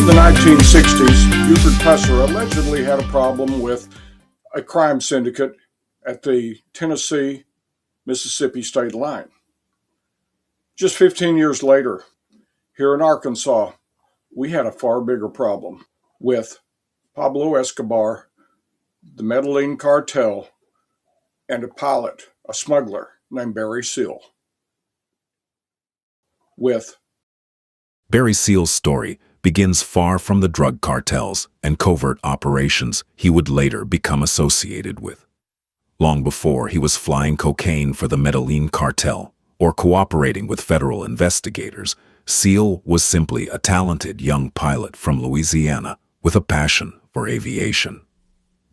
the 1960s, Buford Pusser allegedly had a problem with a crime syndicate at the Tennessee-Mississippi state line. Just 15 years later, here in Arkansas, we had a far bigger problem with Pablo Escobar, the Medellín Cartel, and a pilot, a smuggler named Barry Seal. Barry Seal's story begins far from the drug cartels and covert operations he would later become associated with. Long before he was flying cocaine for the Medellín Cartel or cooperating with federal investigators, Seal was simply a talented young pilot from Louisiana with a passion for aviation.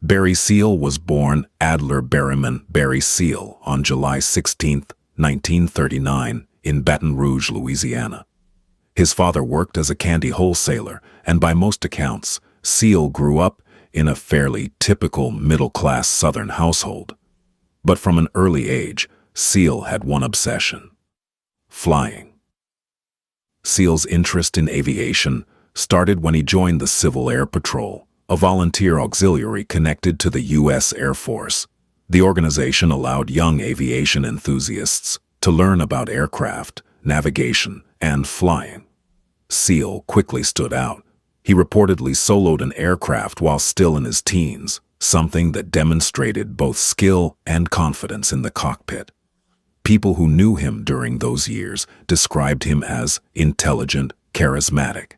Barry Seal was born Adler Berryman Barry Seal on July 16, 1939, in Baton Rouge, Louisiana. His father worked as a candy wholesaler, and by most accounts, Seal grew up in a fairly typical middle-class Southern household. But from an early age, Seal had one obsession: flying. Seal's interest in aviation started when he joined the Civil Air Patrol, a volunteer auxiliary connected to the U.S. Air Force. The organization allowed young aviation enthusiasts to learn about aircraft, navigation, and flying. Seal quickly stood out. He reportedly soloed an aircraft while still in his teens, something that demonstrated both skill and confidence in the cockpit. People who knew him during those years described him as intelligent, charismatic.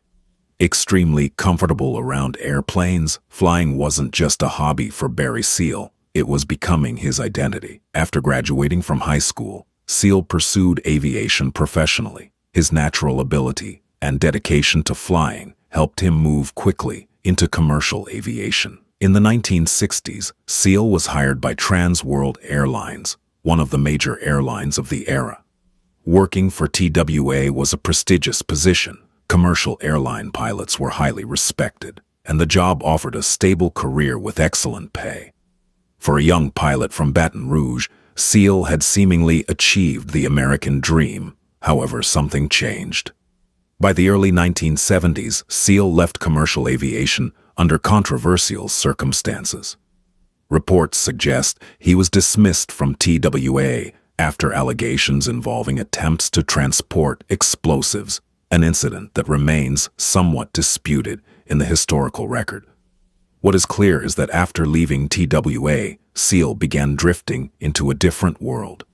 Extremely comfortable around airplanes, flying wasn't just a hobby for Barry Seal, it was becoming his identity. After graduating from high school, Seal pursued aviation professionally. His natural ability and dedication to flying helped him move quickly into commercial aviation. In the 1960s, Seal was hired by Trans World Airlines, one of the major airlines of the era. Working for TWA was a prestigious position. Commercial airline pilots were highly respected, and the job offered a stable career with excellent pay. For a young pilot from Baton Rouge, Seal had seemingly achieved the American dream. However, something changed. By the early 1970s, Seal left commercial aviation under controversial circumstances. Reports suggest he was dismissed from TWA after allegations involving attempts to transport explosives, an incident that remains somewhat disputed in the historical record. What is clear is that after leaving TWA, Seal began drifting into a different world.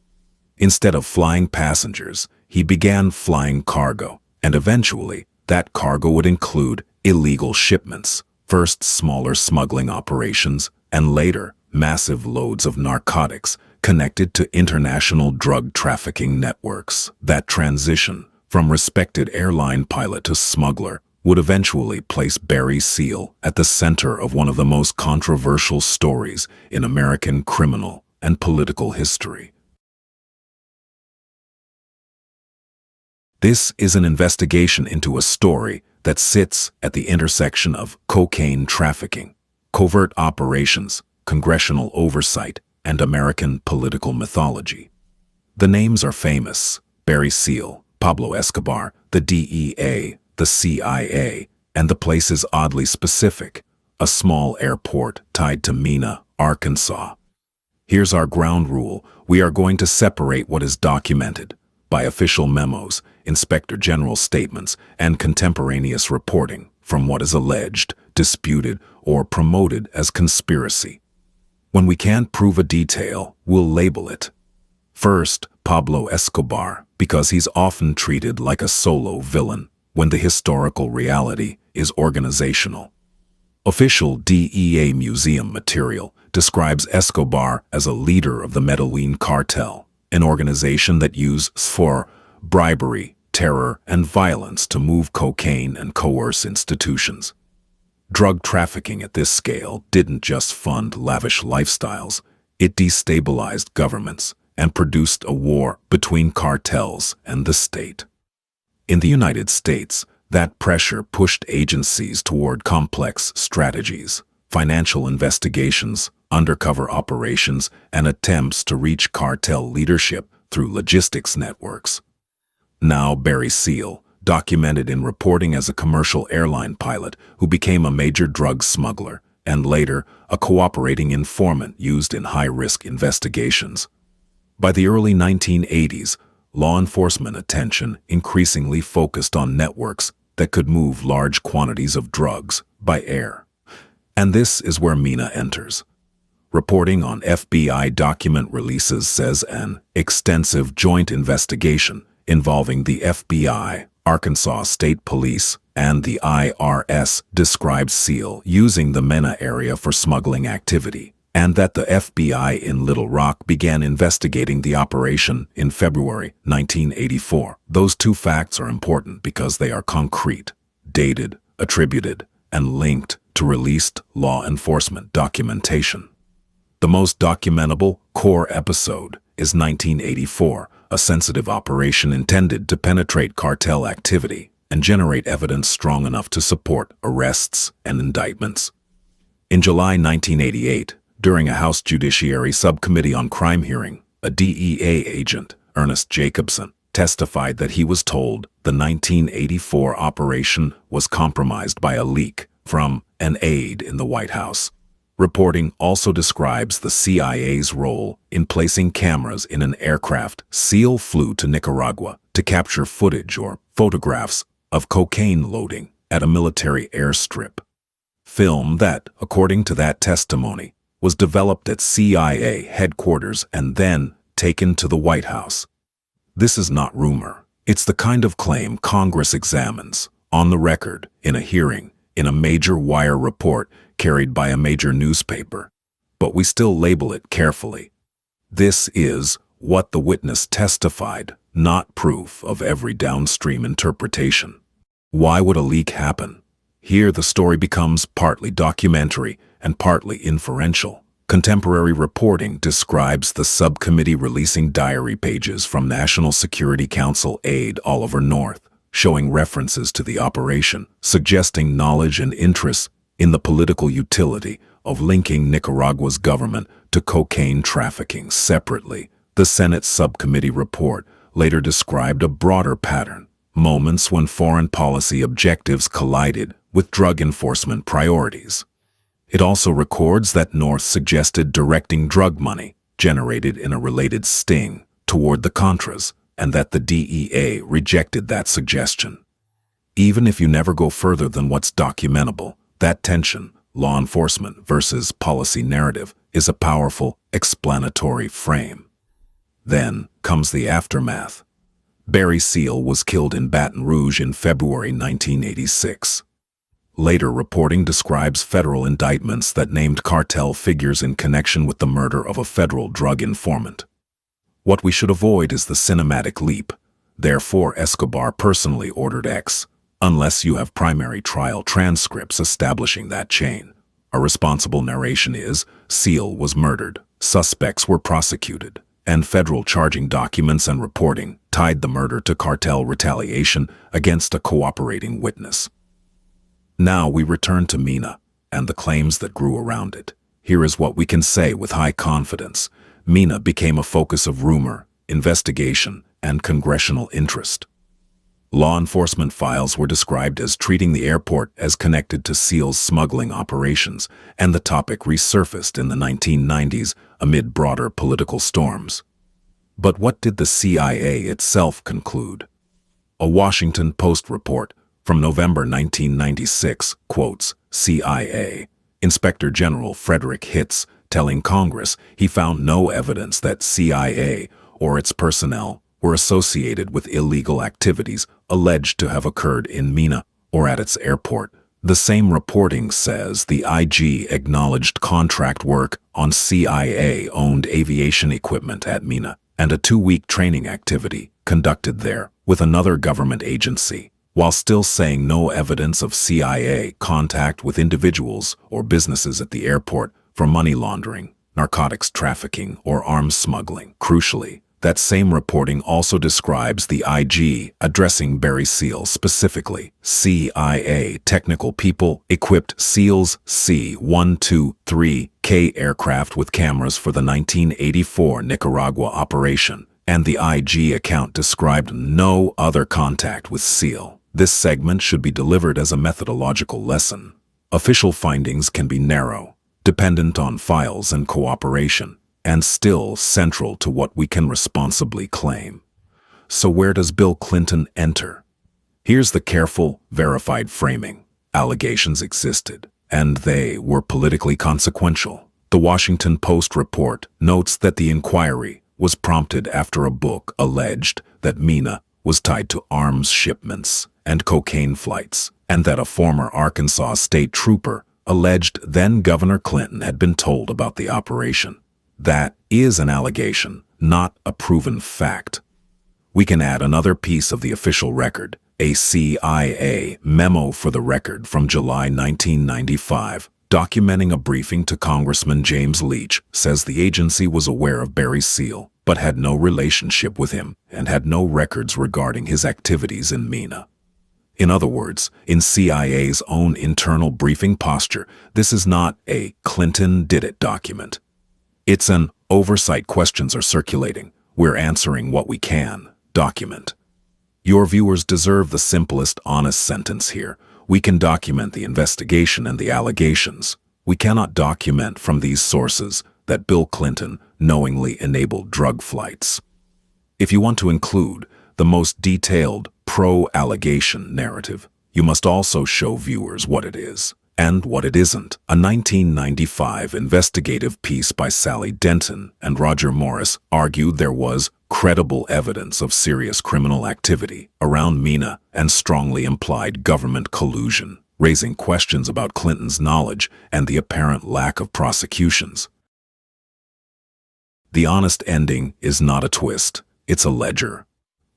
Instead of flying passengers, he began flying cargo, and eventually, that cargo would include illegal shipments, first smaller smuggling operations, and later, massive loads of narcotics connected to international drug trafficking networks. That transition from respected airline pilot to smuggler would eventually place Barry Seal at the center of one of the most controversial stories in American criminal and political history. This is an investigation into a story that sits at the intersection of cocaine trafficking, covert operations, congressional oversight, and American political mythology. The names are famous: Barry Seal, Pablo Escobar, the DEA, the CIA, and the place is oddly specific: a small airport tied to Mena, Arkansas. Here's our ground rule: we are going to separate what is documented by official memos, inspector general statements, and contemporaneous reporting from what is alleged, disputed, or promoted as conspiracy. When we can't prove a detail, we'll label it. First, Pablo Escobar, because he's often treated like a solo villain when the historical reality is organizational. Official DEA museum material describes Escobar as a leader of the Medellín Cartel, an organization that uses for bribery, terror, and violence to move cocaine and coerce institutions. Drug trafficking at this scale didn't just fund lavish lifestyles, it destabilized governments and produced a war between cartels and the state. In the United States, that pressure pushed agencies toward complex strategies, financial investigations, undercover operations, and attempts to reach cartel leadership through logistics networks. Now Barry Seal, documented in reporting as a commercial airline pilot who became a major drug smuggler and later a cooperating informant used in high-risk investigations. By the early 1980s, law enforcement attention increasingly focused on networks that could move large quantities of drugs by air. And this is where Mena enters. Reporting on FBI document releases says an extensive joint investigation involving the FBI, Arkansas State Police, and the IRS described SEAL using the Mena area for smuggling activity, and that the FBI in Little Rock began investigating the operation in February 1984. Those two facts are important because they are concrete, dated, attributed, and linked to released law enforcement documentation. The most documentable core episode is 1984, a sensitive operation intended to penetrate cartel activity and generate evidence strong enough to support arrests and indictments. In July 1988, during a House Judiciary Subcommittee on Crime hearing, a DEA agent, Ernest Jacobson, testified that he was told the 1984 operation was compromised by a leak from an aide in the White House. Reporting also describes the CIA's role in placing cameras in an aircraft SEAL flew to Nicaragua to capture footage or photographs of cocaine loading at a military airstrip. Film that, according to that testimony, was developed at CIA headquarters and then taken to the White House. This is not rumor. It's the kind of claim Congress examines, on the record, in a hearing, in a major wire report carried by a major newspaper. But we still label it carefully. This is what the witness testified, not proof of every downstream interpretation. Why would a leak happen? Here the story becomes partly documentary and partly inferential. Contemporary reporting describes the subcommittee releasing diary pages from National Security Council aide Oliver North, showing references to the operation, suggesting knowledge and interest in the political utility of linking Nicaragua's government to cocaine trafficking. Separately, the Senate subcommittee report later described a broader pattern, moments when foreign policy objectives collided with drug enforcement priorities. It also records that North suggested directing drug money, generated in a related sting, toward the Contras, and that the DEA rejected that suggestion. Even if you never go further than what's documentable, that tension, law enforcement versus policy narrative, is a powerful explanatory frame. Then comes the aftermath. Barry Seal was killed in Baton Rouge in February 1986. Later reporting describes federal indictments that named cartel figures in connection with the murder of a federal drug informant. What we should avoid is the cinematic leap. Therefore, Escobar personally ordered X, unless you have primary trial transcripts establishing that chain. A responsible narration is, Seal was murdered, suspects were prosecuted, and federal charging documents and reporting tied the murder to cartel retaliation against a cooperating witness. Now we return to Mena and the claims that grew around it. Here is what we can say with high confidence. Mena became a focus of rumor, investigation, and congressional interest. Law enforcement files were described as treating the airport as connected to SEAL's smuggling operations, and the topic resurfaced in the 1990s amid broader political storms. But what did the CIA itself conclude? A Washington Post report from November 1996 quotes CIA Inspector General Frederick Hitz telling Congress he found no evidence that CIA or its personnel were associated with illegal activities alleged to have occurred in Mena or at its airport. The same reporting says the IG acknowledged contract work on CIA-owned aviation equipment at Mena and a 2-week training activity conducted there with another government agency, while still saying no evidence of CIA contact with individuals or businesses at the airport for money laundering, narcotics trafficking, or arms smuggling. Crucially, that same reporting also describes the IG addressing Barry Seal specifically. CIA technical people equipped Seal's C-123K aircraft with cameras for the 1984 Nicaragua operation, and the IG account described no other contact with Seal. This segment should be delivered as a methodological lesson. Official findings can be narrow, dependent on files and cooperation, and still central to what we can responsibly claim. So where does Bill Clinton enter? Here's the careful, verified framing. Allegations existed, and they were politically consequential. The Washington Post report notes that the inquiry was prompted after a book alleged that Mena was tied to arms shipments and cocaine flights, and that a former Arkansas state trooper alleged then-Governor Clinton had been told about the operation. That is an allegation, not a proven fact. We can add another piece of the official record, a CIA memo for the record from July 1995, documenting a briefing to Congressman James Leach, says the agency was aware of Barry Seal, but had no relationship with him and had no records regarding his activities in Mena. In other words, in CIA's own internal briefing posture, this is not a Clinton did it document. It's an oversight questions are circulating, we're answering what we can document. Your viewers deserve the simplest, honest sentence here. We can document the investigation and the allegations. We cannot document from these sources that Bill Clinton knowingly enabled drug flights. If you want to include the most detailed pro-allegation narrative, you must also show viewers what it is and what it isn't. A 1995 investigative piece by Sally Denton and Roger Morris argued there was credible evidence of serious criminal activity around Mena and strongly implied government collusion, raising questions about Clinton's knowledge and the apparent lack of prosecutions. The honest ending is not a twist, it's a ledger.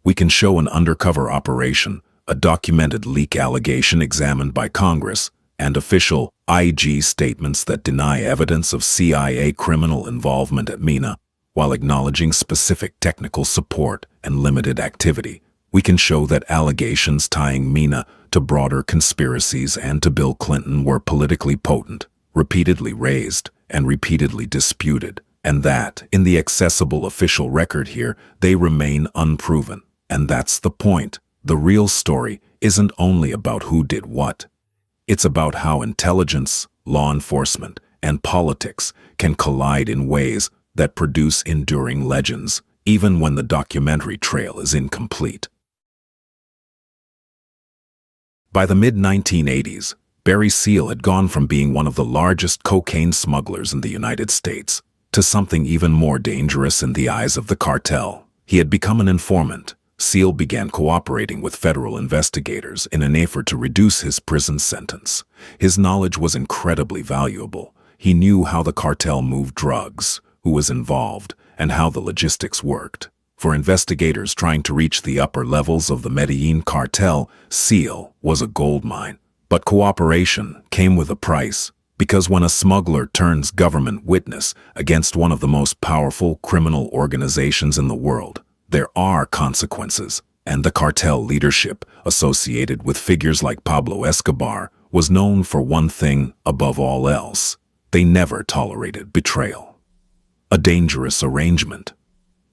We can show an undercover operation, a documented leak allegation examined by Congress, and official IG statements that deny evidence of CIA criminal involvement at Mena, while acknowledging specific technical support and limited activity. We can show that allegations tying Mena to broader conspiracies and to Bill Clinton were politically potent, repeatedly raised, and repeatedly disputed, and that, in the accessible official record here, they remain unproven. And that's the point. The real story isn't only about who did what. It's about how intelligence, law enforcement, and politics can collide in ways that produce enduring legends, even when the documentary trail is incomplete. By the mid-1980s, Barry Seal had gone from being one of the largest cocaine smugglers in the United States to something even more dangerous in the eyes of the cartel. He had become an informant. Seal began cooperating with federal investigators in an effort to reduce his prison sentence. His knowledge was incredibly valuable. He knew how the cartel moved drugs, who was involved, and how the logistics worked. For investigators trying to reach the upper levels of the Medellín Cartel, Seal was a goldmine. But cooperation came with a price, because when a smuggler turns government witness against one of the most powerful criminal organizations in the world, there are consequences, and the cartel leadership associated with figures like Pablo Escobar was known for one thing above all else: they never tolerated betrayal. A dangerous arrangement.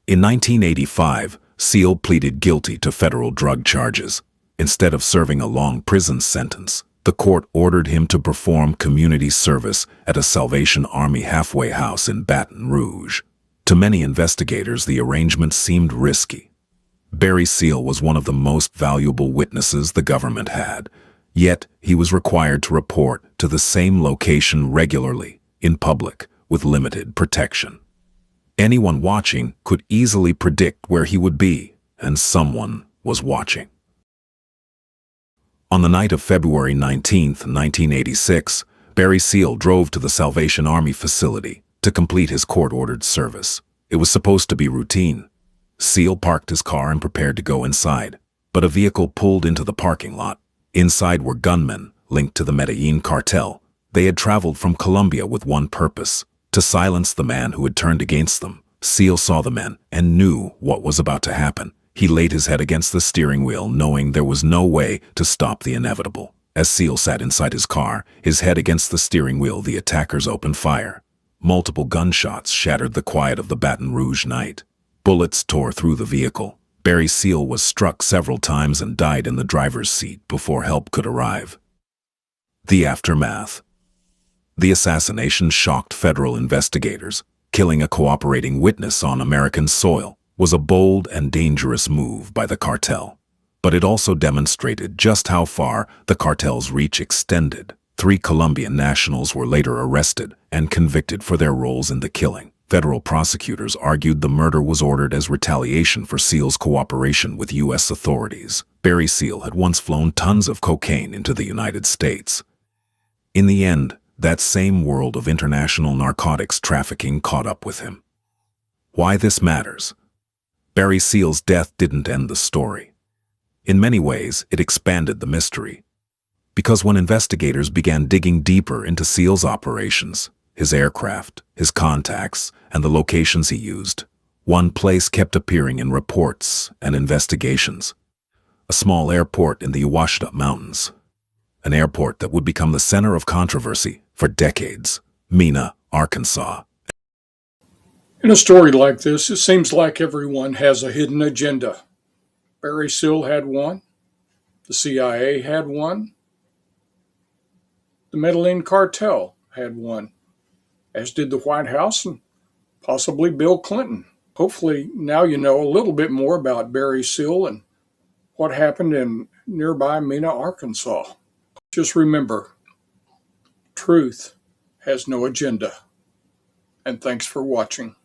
In 1985, Seal pleaded guilty to federal drug charges. Instead of serving a long prison sentence, the court ordered him to perform community service at a Salvation Army halfway house in Baton Rouge. To many investigators, the arrangement seemed risky. Barry Seal was one of the most valuable witnesses the government had, yet he was required to report to the same location regularly, in public, with limited protection. Anyone watching could easily predict where he would be, and someone was watching. On the night of February 19, 1986, Barry Seal drove to the Salvation Army facility to complete his court-ordered service. It was supposed to be routine. Seal parked his car and prepared to go inside, but a vehicle pulled into the parking lot. Inside were gunmen linked to the Medellín Cartel. They had traveled from Colombia with one purpose: to silence the man who had turned against them. Seal saw the men and knew what was about to happen. He laid his head against the steering wheel, knowing there was no way to stop the inevitable. As Seal sat inside his car, his head against the steering wheel, the attackers opened fire. Multiple gunshots shattered the quiet of the Baton Rouge night. Bullets tore through the vehicle, Barry Seal was struck several times and died in the driver's seat before help could arrive. The aftermath. The assassination shocked federal investigators. Killing a cooperating witness on American soil was a bold and dangerous move by the cartel. But it also demonstrated just how far the cartel's reach extended. 3 Colombian nationals were later arrested and convicted for their roles in the killing. Federal prosecutors argued the murder was ordered as retaliation for Seal's cooperation with U.S. authorities. Barry Seal had once flown tons of cocaine into the United States. In the end, that same world of international narcotics trafficking caught up with him. Why this matters? Barry Seal's death didn't end the story. In many ways, it expanded the mystery. Because when investigators began digging deeper into Seal's operations, his aircraft, his contacts, and the locations he used, one place kept appearing in reports and investigations. A small airport in the Washed Up Mountains. An airport that would become the center of controversy for decades. Mena, Arkansas. In a story like this, it seems like everyone has a hidden agenda. Barry Seal had one. The CIA had one. The Medellín Cartel had one, as did the White House and possibly Bill Clinton. Hopefully now you know a little bit more about Barry Seal and what happened in nearby Mena, Arkansas. Just remember, truth has no agenda. And thanks for watching.